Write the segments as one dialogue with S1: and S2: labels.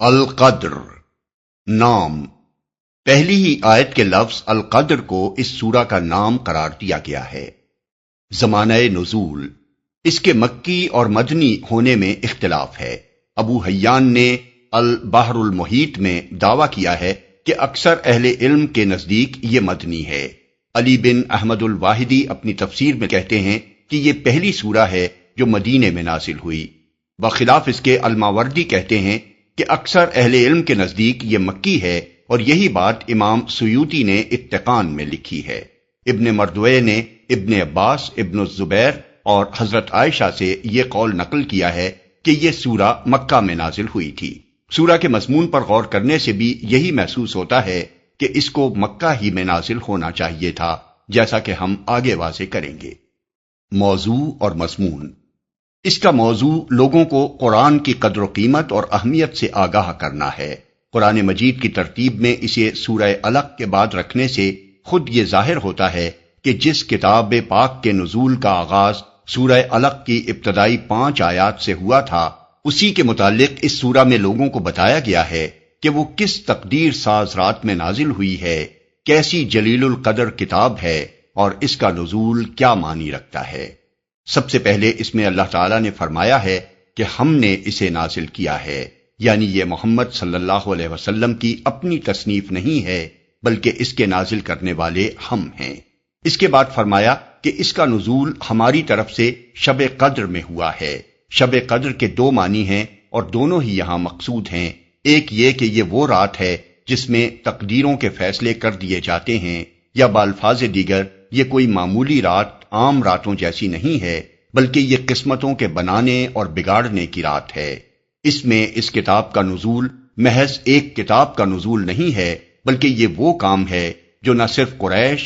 S1: القدر نام۔ پہلی ہی آیت کے لفظ القدر کو اس سورہ کا نام قرار دیا گیا ہے۔ زمانہ نزول، اس کے مکی اور مدنی ہونے میں اختلاف ہے۔ ابو حیان نے البحر المحیط میں دعویٰ کیا ہے کہ اکثر اہل علم کے نزدیک یہ مدنی ہے۔ علی بن احمد الواحدی اپنی تفسیر میں کہتے ہیں کہ یہ پہلی سورہ ہے جو مدینے میں نازل ہوئی۔ بخلاف اس کے الماوردی کہتے ہیں کہ اکثر اہل علم کے نزدیک یہ مکی ہے، اور یہی بات امام سیوطی نے اتقان میں لکھی ہے۔ ابن مردوے نے ابن عباس، ابن الزبیر اور حضرت عائشہ سے یہ قول نقل کیا ہے کہ یہ سورہ مکہ میں نازل ہوئی تھی۔ سورہ کے مضمون پر غور کرنے سے بھی یہی محسوس ہوتا ہے کہ اس کو مکہ ہی میں نازل ہونا چاہیے تھا، جیسا کہ ہم آگے واضح کریں گے۔ موضوع اور مضمون۔ اس کا موضوع لوگوں کو قرآن کی قدر و قیمت اور اہمیت سے آگاہ کرنا ہے۔ قرآن مجید کی ترتیب میں اسے سورہ علق کے بعد رکھنے سے خود یہ ظاہر ہوتا ہے کہ جس کتاب پاک کے نزول کا آغاز سورہ علق کی ابتدائی 5 آیات سے ہوا تھا، اسی کے متعلق اس سورہ میں لوگوں کو بتایا گیا ہے کہ وہ کس تقدیر ساز رات میں نازل ہوئی ہے، کیسی جلیل القدر کتاب ہے، اور اس کا نزول کیا معنی رکھتا ہے۔ سب سے پہلے اس میں اللہ تعالیٰ نے فرمایا ہے کہ ہم نے اسے نازل کیا ہے، یعنی یہ محمد صلی اللہ علیہ وسلم کی اپنی تصنیف نہیں ہے، بلکہ اس کے نازل کرنے والے ہم ہیں۔ اس کے بعد فرمایا کہ اس کا نزول ہماری طرف سے شب قدر میں ہوا ہے۔ شب قدر کے 2 معنی ہیں اور دونوں ہی یہاں مقصود ہیں۔ ایک یہ کہ یہ وہ رات ہے جس میں تقدیروں کے فیصلے کر دیے جاتے ہیں، یا بالفاظ دیگر یہ کوئی معمولی رات عام راتوں جیسی نہیں ہے، بلکہ یہ قسمتوں کے بنانے اور بگاڑنے کی رات ہے۔ اس میں اس کتاب کا نزول محض ایک کتاب کا نزول نہیں ہے، بلکہ یہ وہ کام ہے جو نہ صرف قریش،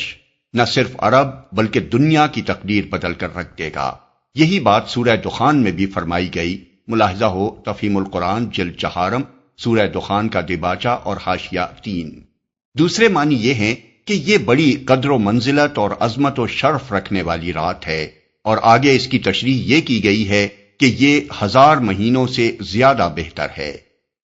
S1: نہ صرف عرب، بلکہ دنیا کی تقدیر بدل کر رکھ دے گا۔ یہی بات سورہ دخان میں بھی فرمائی گئی۔ ملاحظہ ہو تفہیم القرآن جلد 4، سورہ دخان کا دیباچہ اور حاشیہ 3۔ دوسرے معنی یہ ہیں کہ یہ بڑی قدر و منزلت اور عظمت و شرف رکھنے والی رات ہے، اور آگے اس کی تشریح یہ کی گئی ہے کہ یہ 1000 مہینوں سے زیادہ بہتر ہے۔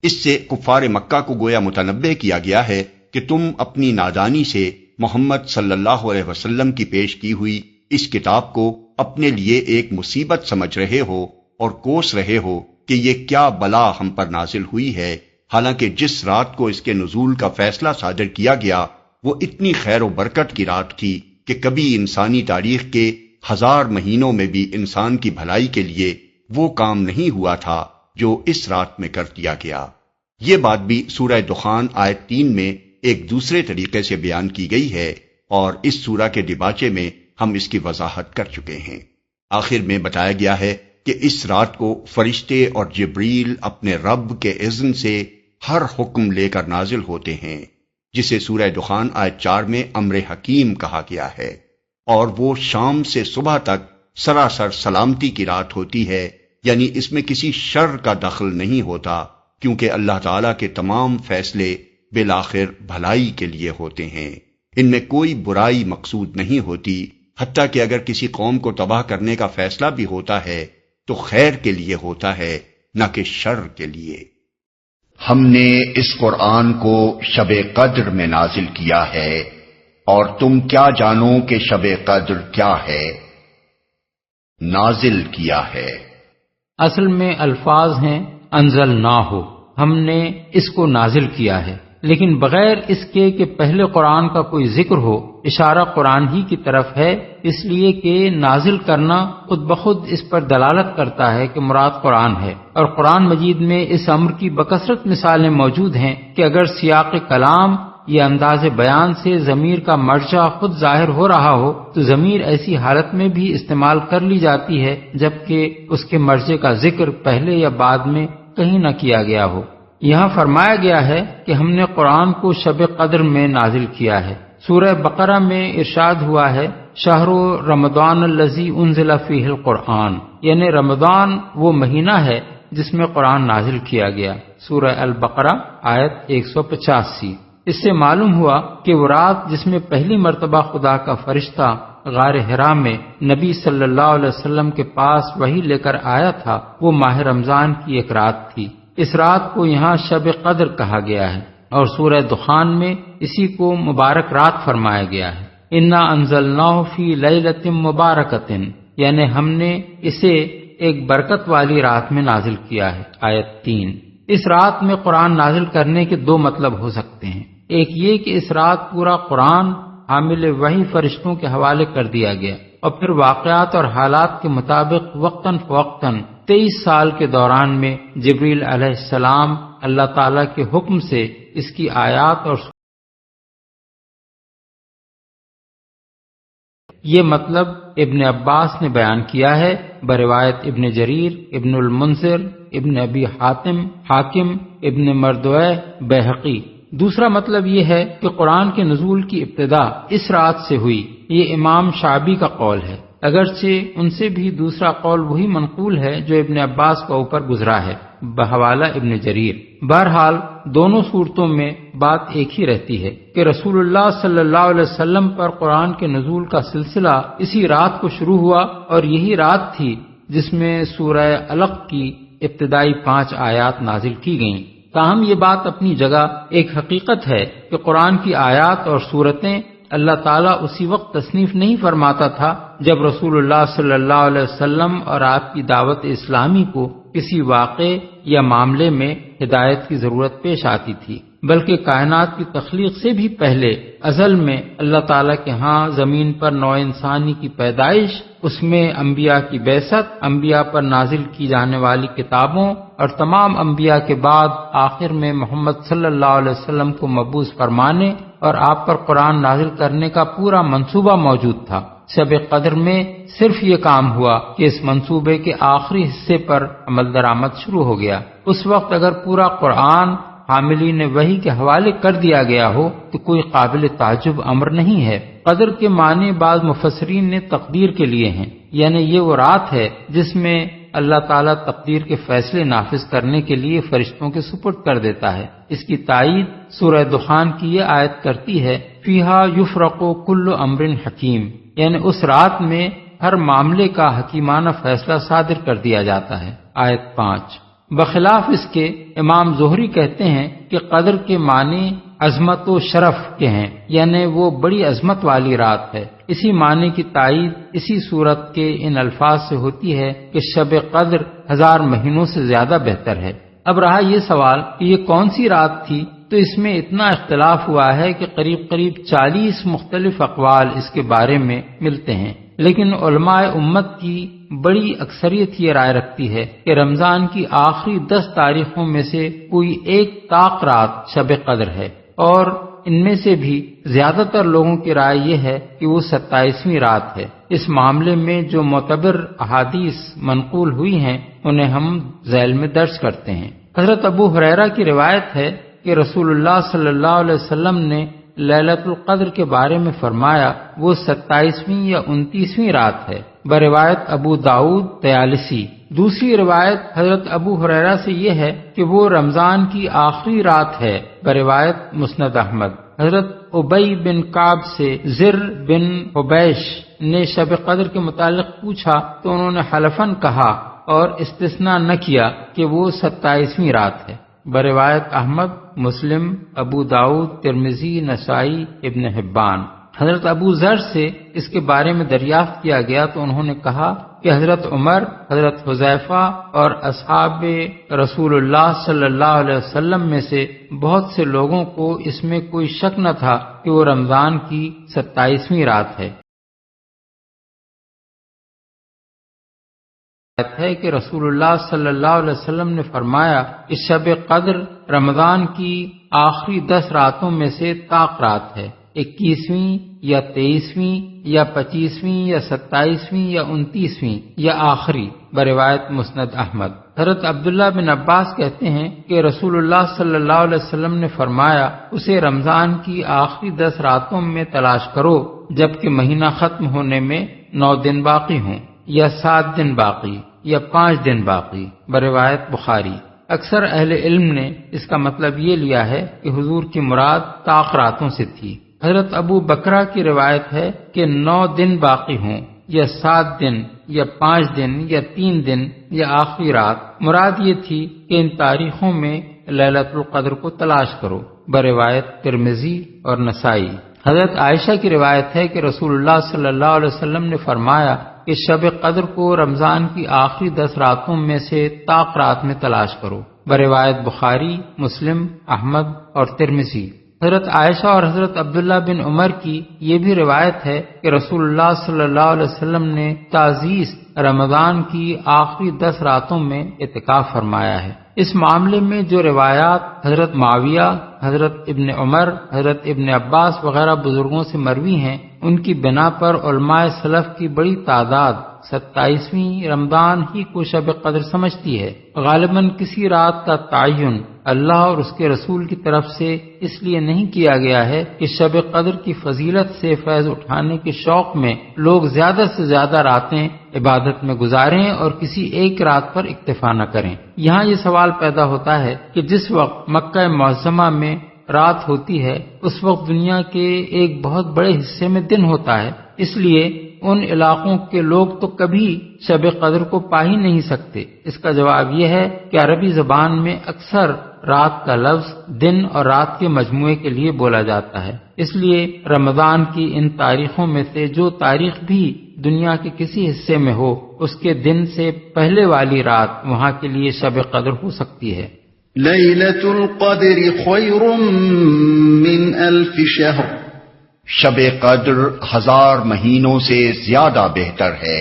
S1: اس سے کفار مکہ کو گویا متنبہ کیا گیا ہے کہ تم اپنی نادانی سے محمد صلی اللہ علیہ وسلم کی پیش کی ہوئی اس کتاب کو اپنے لیے ایک مصیبت سمجھ رہے ہو اور کوس رہے ہو کہ یہ کیا بلا ہم پر نازل ہوئی ہے، حالانکہ جس رات کو اس کے نزول کا فیصلہ صادر کیا گیا وہ اتنی خیر و برکت کی رات تھی کہ کبھی انسانی تاریخ کے 1000 مہینوں میں بھی انسان کی بھلائی کے لیے وہ کام نہیں ہوا تھا جو اس رات میں کر دیا گیا۔ یہ بات بھی سورہ دخان آیت 3 میں ایک دوسرے طریقے سے بیان کی گئی ہے، اور اس سورہ کے دیباچے میں ہم اس کی وضاحت کر چکے ہیں۔ آخر میں بتایا گیا ہے کہ اس رات کو فرشتے اور جبریل اپنے رب کے اذن سے ہر حکم لے کر نازل ہوتے ہیں، جسے سورہ دخان آیت 4 میں امر حکیم کہا گیا ہے، اور وہ شام سے صبح تک سراسر سلامتی کی رات ہوتی ہے، یعنی اس میں کسی شر کا دخل نہیں ہوتا، کیونکہ اللہ تعالیٰ کے تمام فیصلے بالآخر بھلائی کے لیے ہوتے ہیں۔ ان میں کوئی برائی مقصود نہیں ہوتی، حتیٰ کہ اگر کسی قوم کو تباہ کرنے کا فیصلہ بھی ہوتا ہے تو خیر کے لیے ہوتا ہے، نہ کہ شر کے لیے۔ ہم نے اس قرآن کو شب قدر میں نازل کیا ہے، اور تم کیا جانو کہ شب قدر کیا ہے؟ نازل کیا ہے۔
S2: اصل میں الفاظ ہیں انزلناہ، ہم نے اس کو نازل کیا ہے، لیکن بغیر اس کے کہ پہلے قرآن کا کوئی ذکر ہو، اشارہ قرآن ہی کی طرف ہے، اس لیے کہ نازل کرنا خود بخود اس پر دلالت کرتا ہے کہ مراد قرآن ہے، اور قرآن مجید میں اس امر کی بکثرت مثالیں موجود ہیں کہ اگر سیاق کلام یا انداز بیان سے ضمیر کا مرجع خود ظاہر ہو رہا ہو تو ضمیر ایسی حالت میں بھی استعمال کر لی جاتی ہے جبکہ اس کے مرجع کا ذکر پہلے یا بعد میں کہیں نہ کیا گیا ہو۔ یہاں فرمایا گیا ہے کہ ہم نے قرآن کو شب قدر میں نازل کیا ہے۔ سورہ بقرہ میں ارشاد ہوا ہے شہر رمضان الذی انزل فیہ القرآن، یعنی رمضان وہ مہینہ ہے جس میں قرآن نازل کیا گیا۔ سورہ البقرہ آیت 185۔ اس سے معلوم ہوا کہ وہ رات جس میں پہلی مرتبہ خدا کا فرشتہ غار حرا میں نبی صلی اللہ علیہ وسلم کے پاس وحی لے کر آیا تھا وہ ماہ رمضان کی ایک رات تھی۔ اس رات کو یہاں شب قدر کہا گیا ہے اور سورہ دخان میں اسی کو مبارک رات فرمایا گیا ہے۔ انا انزلناہ فی لیلۃ مبارکۃ، یعنی ہم نے اسے ایک برکت والی رات میں نازل کیا ہے۔ آیت 3۔ اس رات میں قرآن نازل کرنے کے دو مطلب ہو سکتے ہیں۔ ایک یہ کہ اس رات پورا قرآن حامل وحی فرشتوں کے حوالے کر دیا گیا اور پھر واقعات اور حالات کے مطابق وقتاً فوقتاً 23 سال کے دوران میں جبریل علیہ السلام اللہ تعالیٰ کے حکم سے اس کی آیات اور یہ مطلب ابن عباس نے بیان کیا ہے بروایت ابن جریر، ابن المنذر، ابن ابی حاتم، ابن مردویہ، بیہقی۔ دوسرا مطلب یہ ہے کہ قرآن کے نزول کی ابتدا اس رات سے ہوئی، یہ امام شعبی کا قول ہے، اگرچہ ان سے بھی دوسرا قول وہی منقول ہے جو ابن عباس کا اوپر گزرا ہے بحوالہ ابن جریر۔ بہرحال دونوں صورتوں میں بات ایک ہی رہتی ہے کہ رسول اللہ صلی اللہ علیہ وسلم پر قرآن کے نزول کا سلسلہ اسی رات کو شروع ہوا اور یہی رات تھی جس میں سورہ علق کی ابتدائی 5 آیات نازل کی گئیں۔ تاہم یہ بات اپنی جگہ ایک حقیقت ہے کہ قرآن کی آیات اور سورتیں اللہ تعالیٰ اسی وقت تصنیف نہیں فرماتا تھا جب رسول اللہ صلی اللہ علیہ وسلم اور آپ کی دعوت اسلامی کو کسی واقعے یا معاملے میں ہدایت کی ضرورت پیش آتی تھی، بلکہ کائنات کی تخلیق سے بھی پہلے ازل میں اللہ تعالیٰ کے ہاں زمین پر نوع انسانی کی پیدائش، اس میں انبیاء کی بعثت، انبیاء پر نازل کی جانے والی کتابوں اور تمام انبیاء کے بعد آخر میں محمد صلی اللہ علیہ وسلم کو مبعوث فرمانے اور آپ پر قرآن نازل کرنے کا پورا منصوبہ موجود تھا۔ شب قدر میں صرف یہ کام ہوا کہ اس منصوبے کے آخری حصے پر عمل درآمد شروع ہو گیا۔ اس وقت اگر پورا قرآن حاملین وحی کے حوالے کر دیا گیا ہو تو کوئی قابل تعجب امر نہیں ہے۔ قدر کے معنی بعض مفسرین نے تقدیر کے لیے ہیں، یعنی یہ وہ رات ہے جس میں اللہ تعالیٰ تقدیر کے فیصلے نافذ کرنے کے لیے فرشتوں کے سپرد کر دیتا ہے۔ اس کی تائید سورہ دخان کی یہ آیت کرتی ہے، فیہا یفرق کل امر حکیم، یعنی اس رات میں ہر معاملے کا حکیمانہ فیصلہ صادر کر دیا جاتا ہے۔ آیت 5۔ بخلاف اس کے امام زہری کہتے ہیں کہ قدر کے معنی عظمت و شرف کے ہیں، یعنی وہ بڑی عظمت والی رات ہے۔ اسی معنی کی تائید اسی صورت کے ان الفاظ سے ہوتی ہے کہ شب قدر 1000 مہینوں سے زیادہ بہتر ہے۔ اب رہا یہ سوال کہ یہ کون سی رات تھی، تو اس میں اتنا اختلاف ہوا ہے کہ قریب 40 مختلف اقوال اس کے بارے میں ملتے ہیں، لیکن علماء امت کی بڑی اکثریت یہ رائے رکھتی ہے کہ رمضان کی آخری 10 تاریخوں میں سے کوئی ایک طاق رات شب قدر ہے، اور ان میں سے بھی زیادہ تر لوگوں کی رائے یہ ہے کہ وہ 27ویں رات ہے۔ اس معاملے میں جو معتبر احادیث منقول ہوئی ہیں انہیں ہم ذیل میں درج کرتے ہیں۔ حضرت ابو ہریرہ کی روایت ہے کہ رسول اللہ صلی اللہ علیہ وسلم نے لیلۃ القدر کے بارے میں فرمایا وہ 27ویں یا 29ویں رات ہے، بروایت ابو داؤد طیالسی۔ دوسری روایت حضرت ابو ہریرہ سے یہ ہے کہ وہ رمضان کی آخری رات ہے، بروایت مسند احمد۔ حضرت ابی بن کعب سے زر بن حبیش نے شب قدر کے متعلق پوچھا تو انہوں نے حلفاً کہا اور استثناء نہ کیا کہ وہ 27ویں رات ہے، بروایت احمد، مسلم، ابو داؤد، ترمذی، نسائی، ابن حبان۔ حضرت ابو ذر سے اس کے بارے میں دریافت کیا گیا تو انہوں نے کہا کہ حضرت عمر، حضرت حذیفہ اور اصحاب رسول اللہ صلی اللہ علیہ وسلم میں سے بہت سے لوگوں کو اس میں کوئی شک نہ تھا کہ وہ رمضان کی 27ویں رات ہے۔ ہے کہ رسول اللہ صلی اللہ علیہ وسلم نے فرمایا کہ شب قدر رمضان کی آخری 10 راتوں میں سے طاق رات ہے، 21ویں یا 23ویں یا 25ویں یا 27ویں یا 29ویں یا آخری، بروایت مسند احمد۔ حضرت عبداللہ بن عباس کہتے ہیں کہ رسول اللہ صلی اللہ علیہ وسلم نے فرمایا اسے رمضان کی آخری 10 راتوں میں تلاش کرو جبکہ مہینہ ختم ہونے میں 9 دن باقی ہوں، یا 7 دن باقی، یا 5 دن باقی، بروایت بخاری۔ اکثر اہل علم نے اس کا مطلب یہ لیا ہے کہ حضور کی مراد طاق راتوں سے تھی۔ حضرت ابو بکرہ کی روایت ہے کہ 9 دن باقی ہوں، یا 7 دن یا 5 دن یا 3 دن یا آخری رات، مراد یہ تھی کہ ان تاریخوں میں لیلۃ القدر کو تلاش کرو، بروایت ترمذی اور نسائی۔ حضرت عائشہ کی روایت ہے کہ رسول اللہ صلی اللہ علیہ وسلم نے فرمایا کہ شب قدر کو رمضان کی آخری 10 راتوں میں سے طاق رات میں تلاش کرو، بروایت بخاری، مسلم، احمد اور ترمذی۔ حضرت عائشہ اور حضرت عبداللہ بن عمر کی یہ بھی روایت ہے کہ رسول اللہ صلی اللہ علیہ وسلم نے تعزیز رمضان کی آخری 10 راتوں میں اعتکاف فرمایا ہے۔ اس معاملے میں جو روایات حضرت معاویہ، حضرت ابن عمر، حضرت ابن عباس وغیرہ بزرگوں سے مروی ہیں، ان کی بنا پر علماء سلف کی بڑی تعداد 27ویں رمضان ہی کو شب قدر سمجھتی ہے۔ غالباً کسی رات کا تعین اللہ اور اس کے رسول کی طرف سے اس لیے نہیں کیا گیا ہے کہ شب قدر کی فضیلت سے فیض اٹھانے کے شوق میں لوگ زیادہ سے زیادہ راتیں عبادت میں گزاریں اور کسی ایک رات پر اکتفا نہ کریں۔ یہاں یہ سوال پیدا ہوتا ہے کہ جس وقت مکہ معظمہ میں رات ہوتی ہے اس وقت دنیا کے ایک بہت بڑے حصے میں دن ہوتا ہے، اس لیے ان علاقوں کے لوگ تو کبھی شب قدر کو پا ہی نہیں سکتے۔ اس کا جواب یہ ہے کہ عربی زبان میں اکثر رات کا لفظ دن اور رات کے مجموعے کے لیے بولا جاتا ہے، اس لیے رمضان کی ان تاریخوں میں سے جو تاریخ بھی دنیا کے کسی حصے میں ہو اس کے دن سے پہلے والی رات وہاں کے لیے شب قدر ہو سکتی ہے۔
S3: لیلۃ القدر خیر من 1000 شہر،
S1: شب قدر 1000 مہینوں سے زیادہ بہتر ہے۔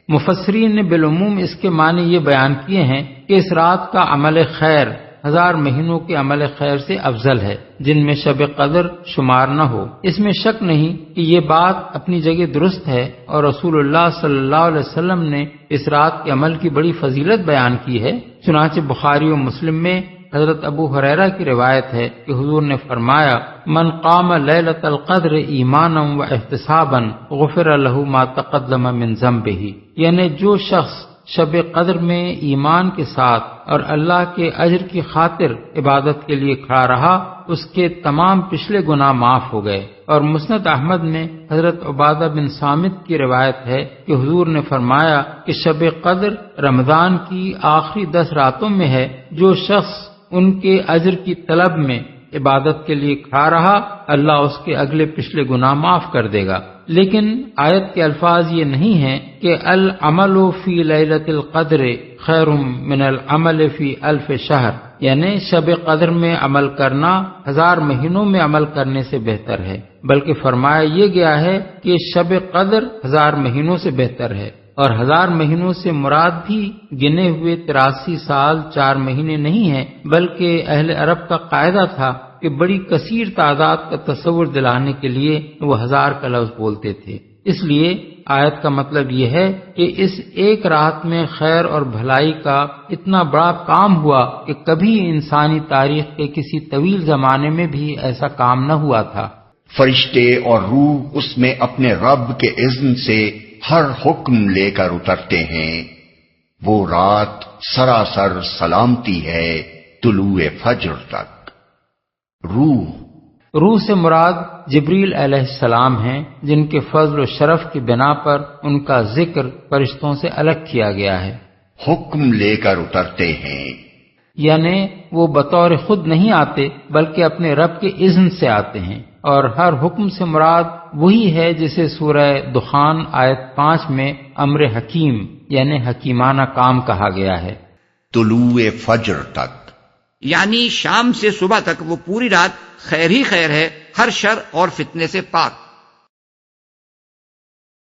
S2: مفسرین نے بالعموم اس کے معنی یہ بیان کیے ہیں کہ اس رات کا عمل خیر 1000 مہینوں کے عمل خیر سے افضل ہے جن میں شب قدر شمار نہ ہو۔ اس میں شک نہیں کہ یہ بات اپنی جگہ درست ہے اور رسول اللہ صلی اللہ علیہ وسلم نے اس رات کے عمل کی بڑی فضیلت بیان کی ہے۔ چنانچہ بخاری و مسلم میں حضرت ابو ہریرہ کی روایت ہے کہ حضور نے فرمایا من قام لیلۃ القدر ایمانا و احتسابا غفر له ما تقدم من ذنبه، یعنی جو شخص شب قدر میں ایمان کے ساتھ اور اللہ کے اجر کی خاطر عبادت کے لیے کھڑا رہا اس کے تمام پچھلے گناہ معاف ہو گئے۔ اور مسند احمد میں حضرت عبادہ بن صامت کی روایت ہے کہ حضور نے فرمایا کہ شب قدر رمضان کی آخری 10 راتوں میں ہے، جو شخص ان کے اجر کی طلب میں عبادت کے لیے کھڑا رہا اللہ اس کے اگلے پچھلے گناہ معاف کر دے گا۔ لیکن آیت کے الفاظ یہ نہیں ہیں کہ العمل فی لیلۃ القدر خیر من العمل فی 1000 شہر، یعنی شب قدر میں عمل کرنا 1000 مہینوں میں عمل کرنے سے بہتر ہے، بلکہ فرمایا یہ گیا ہے کہ شب قدر 1000 مہینوں سے بہتر ہے، اور 1000 مہینوں سے مراد بھی گنے ہوئے 83 سال 4 مہینے نہیں ہیں، بلکہ اہل عرب کا قاعدہ تھا کہ بڑی کثیر تعداد کا تصور دلانے کے لیے وہ 1000 کا لفظ بولتے تھے۔ اس لیے آیت کا مطلب یہ ہے کہ اس ایک رات میں خیر اور بھلائی کا اتنا بڑا کام ہوا کہ کبھی انسانی تاریخ کے کسی طویل زمانے میں بھی ایسا کام نہ ہوا تھا۔
S1: فرشتے اور روح اس میں اپنے رب کے اذن سے ہر حکم لے کر اترتے ہیں۔ وہ رات سراسر سلامتی ہے طلوع فجر تک۔ روح
S2: سے مراد جبریل علیہ السلام ہیں جن کے فضل و شرف کی بنا پر ان کا ذکر فرشتوں سے الگ کیا گیا ہے۔
S1: حکم لے کر اترتے ہیں،
S2: یعنی وہ بطور خود نہیں آتے بلکہ اپنے رب کے اذن سے آتے ہیں، اور ہر حکم سے مراد وہی ہے جسے سورہ دخان آیت 5 میں امر حکیم یعنی حکیمانہ کام کہا گیا ہے۔
S1: طلوع فجر تک
S4: یعنی شام سے صبح تک وہ پوری رات خیر ہی خیر ہے، ہر شر اور فتنے سے پاک۔